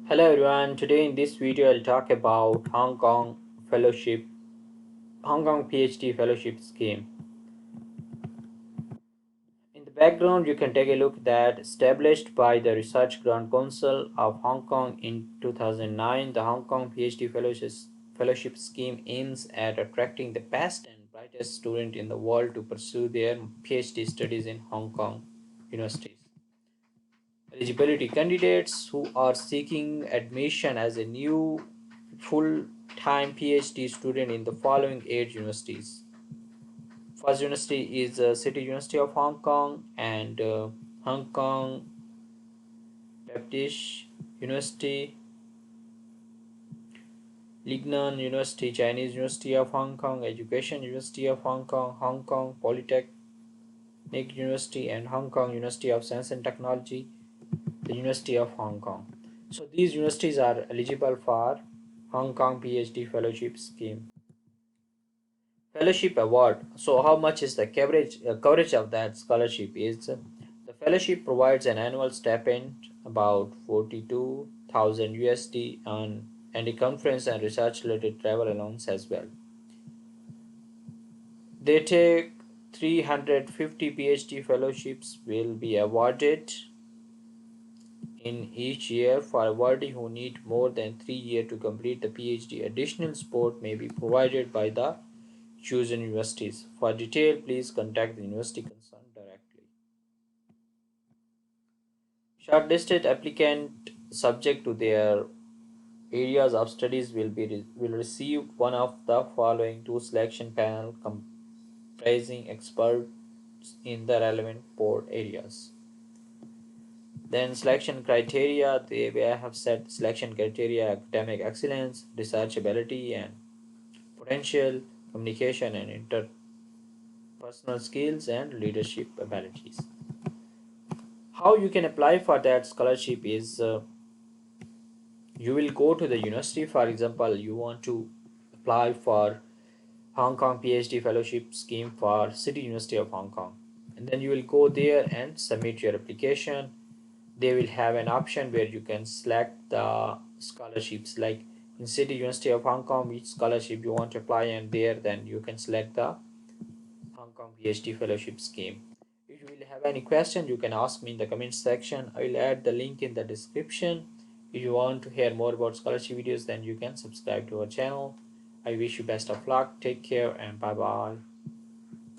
Hello everyone, today in this video I'll talk about Hong Kong PhD fellowship scheme. In the background you can take a look that established by the Research Grant Council of Hong Kong in 2009, the Hong Kong PhD fellowship scheme aims at attracting the best and brightest students in the world to pursue their PhD studies in Hong Kong universities. Eligibility: candidates who are seeking admission as a new full-time PhD student in the following 8 universities. First university is City University of Hong Kong and Hong Kong Baptist University, Lignan University, Chinese University of Hong Kong, Education University of Hong Kong, Hong Kong Polytechnic University, and Hong Kong University of Science and Technology, the University of Hong Kong. So these universities are eligible for Hong Kong PhD fellowship scheme. Fellowship award. So how much is the coverage of that scholarship is? The fellowship provides an annual stipend about 42,000 USD and a conference and research related travel allowance as well. They take 350 PhD fellowships will be awarded in each year for awardees who need more than 3 years to complete the PhD. Additional support may be provided by the chosen universities. For detail, please contact the university concerned directly. Shortlisted applicant subject to their areas of studies will receive one of the following two selection panel comprising experts in the relevant board areas. Then selection criteria, they have set selection criteria: academic excellence, research ability and potential, communication and interpersonal skills, and leadership abilities. How you can apply for that scholarship is you will go to the university. For example, you want to apply for Hong Kong PhD fellowship scheme for City University of Hong Kong, and then you will go there and submit your application. They will have an option where you can select the scholarships, like in City University of Hong Kong which scholarship you want to apply, and there then you can select the Hong Kong PhD fellowship scheme. If you will have any question, you can ask me in the comment section. I will add the link in the description. If you want to hear more about scholarship videos, then you can subscribe to our channel. I wish you best of luck. Take care and bye bye.